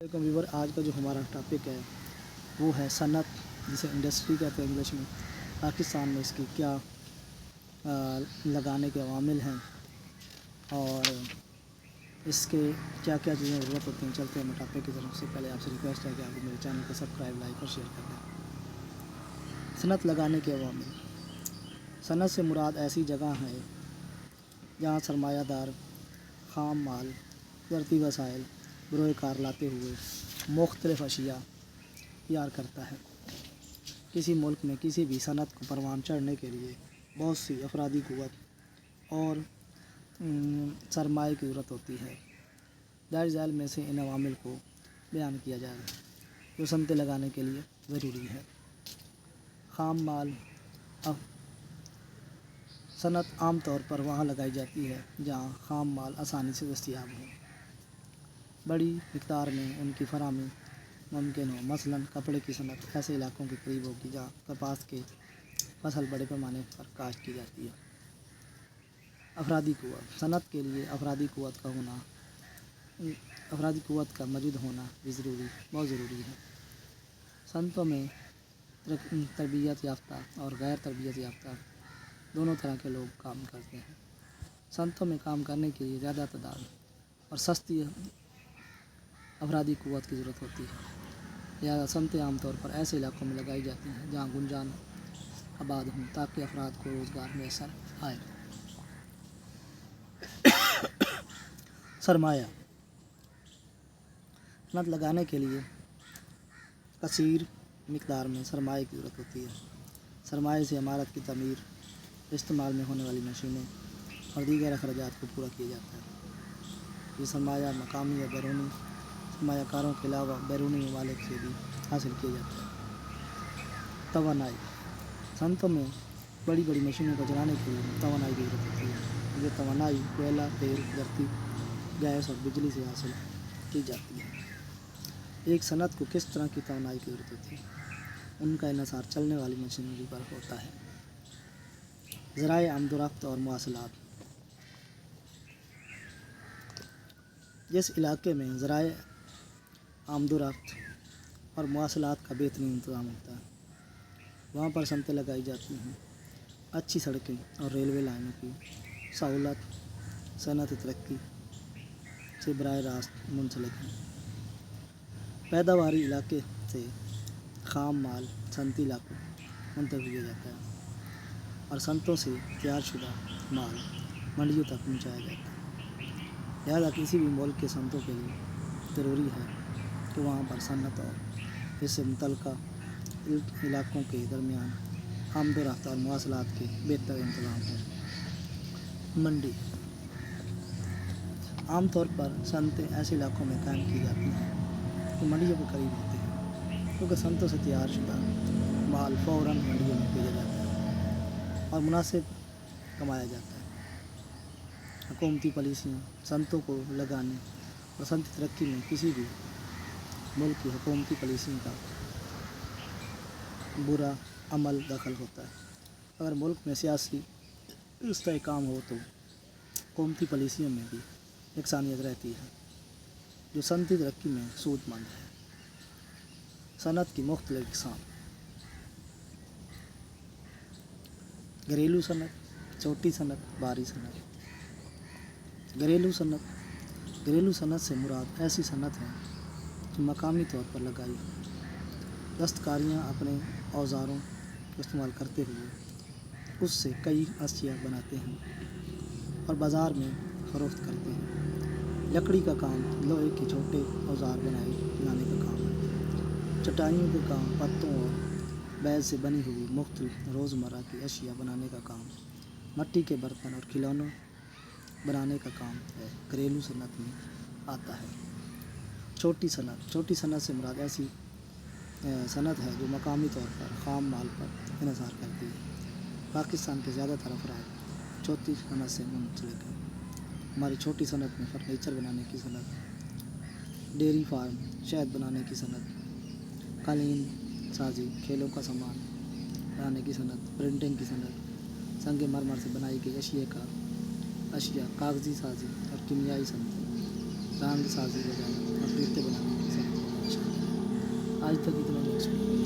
Viewer, आज का जो हमारा टॉपिक है वो है सनत, जिसे इंडस्ट्री कहते हैं इंग्लिश में। पाकिस्तान में इसकी क्या लगाने के अवामिल हैं और इसके क्या क्या चीज़ें ज़रूरत होती हैं। चलते हैं टॉपिक की तरफ। से पहले आपसे रिक्वेस्ट है कि आप मेरे चैनल को सब्सक्राइब, लाइक और शेयर कर दें। सनत लगाने के अवामिल। सनत से मुराद ऐसी जगह है जहाँ सरमायादार ख़ाम माल, ज़राती वसाइल बरोए कार लाते हुए मुख्तलिफ़ अशिया तैयार करता है। किसी मुल्क में किसी भी सनत को परवान चढ़ने के लिए बहुत सी अफरादी क़ुव्वत और सरमाए की ज़रूरत होती है। दायरे झैल में से इन अवामिल को बयान किया जाएगा जो सनतें लगाने के लिए ज़रूरी है। ख़ाम माल। सनत आम तौर पर वहाँ लगाई जाती है जहाँ ख़ाम माल आसानी से दस्तयाब हो, बड़ी मिक़दार में उनकी फराहमी मुमकिन हो। मसलन कपड़े की सनत ऐसे इलाकों के करीब होगी जहाँ कपास के फसल बड़े पैमाने पर काश्त की जाती है। अफरादी क़ुव्वत। सनत के लिए अफरादी क़ुव्वत का मौजूद होना भी बहुत ज़रूरी है। सनतों में तरबियत याफ्ता और गैर तरबियत याफ्ता दोनों तरह के लोग काम करते हैं। सनतों में काम करने के लिए ज़्यादा तादाद और सस्ती अफरादी क़ुव्वत की ज़रूरत होती है। लिहाजा सनतें आमतौर पर ऐसे इलाकों में लगाई जाती हैं जहाँ गुंजान आबाद हों ताकि अफराद को रोज़गार मैसर आए। सरमाया। सनत लगाने के लिए कसीर मिक़दार में सरमाए की ज़रूरत होती है। सरमाए से इमारत की तमीर, इस्तेमाल में होने वाली मशीनें और दीगर अखराजात को पूरा किया जाता है। ये सरमाया मकामी या बैरूनी सरमायाकारों के अलावा बैरूनी ममालिक से भी हासिल किया जाता है। तवानाई। सनतों में बड़ी बड़ी मशीनों को चलाने के लिए तवानाई की ज़रूरत होती है। ये तवानाई कोयला, तेल, धरती गैस और बिजली से हासिल की जाती है। एक सनत को किस तरह की तवानाई की ज़रूरत होती है, उनका इन्हिसार चलने वाली मशीनरी पर होता है। ज़राए आमदोरफ़्त और मवासलात। जिस इलाके में ज़राए आमदोरफ़्त और मवासलात का बेहतरीन इंतज़ाम होता है वहाँ पर सनतें लगाई जाती हैं। अच्छी सड़कें और रेलवे लाइनों की सहूलत सनत तरक्की से बराह रास्त मुंसलिक है। पैदावारी इलाके से ख़ाम माल सनती इलाकों मुंतकिल किया जाता है और सनतों से तैयार शुदा माल मंडियों तक पहुँचाया जाता है। लिहाजा किसी भी मुल्क के सनतों के लिए ज़रूरी है कि वहाँ पर सनत और इससे मुतल्लिक़ा इलाकों के दरमियान आमदोरफ़्त और मवासलात के बेहतर इंतज़ाम हो। मंडी। आम तौर पर सनतें ऐसे इलाकों में कायम की जाती हैं जो मंडियों के करीब होते हैं, क्योंकि सनतों से तैयार शुदा माल फ़ौरन मंडियों में भेजा जाता है और मुनासिब कमाया जाता है। हुकूमती पॉलिसियाँ सनतों को लगाने और सनती तरक्की में किसी भी मुल्क की हुकूमती पॉलिसियों का बुरा अमल दखल होता है। अगर मुल्क में सियासी इस्तेहकाम हो तो हुकूमती पॉलिसियों में भी यकसानियत रहती है जो सनती तरक्की में सूदमंद है। सनत की मुख्तलिफ़ अक़साम। घरेलू सनत, छोटी सनत, भारी सनत। घरेलू सनत से मुराद ऐसी सनत है जो मकामी तौर पर लगाई दस्तकारियाँ अपने औज़ारों को इस्तेमाल करते हुए उससे कई अशिया बनाते हैं और बाज़ार में फ़रोख्त करते हैं। लकड़ी का काम लोहे के छोटे औज़ार बनाने का काम है। चटाइयों का काम पत्तों और बैल से बनी हुई मुख्तलिफ़ रोज़मर्रा की अशिया बनाने का काम, मिट्टी के बर्तन और खिलौनों बनाने का काम है घरेलू सनत में आता है। छोटी सनत से मुराद ऐसी सनत है जो मकामी तौर पर ख़ाम माल पर इन्हिसार करती है। पाकिस्तान के ज़्यादातर अफराद छोटी सनत से मुंसलिक हैं। हमारी छोटी सनत में फर्नीचर बनाने की सनत, डेयरी फार्म, शहद बनाने की सनत, कालीन साजी, खेलों का सामान बनाने की सनत, प्रिंटिंग की सनत, संग मरमर से बनाई गई अशिया, कागज़ी साजी और कीमियाई सनतें, रंग साजी वगैरह और जूते बनाने की सनत। آج تک اتنا نہیں سنا.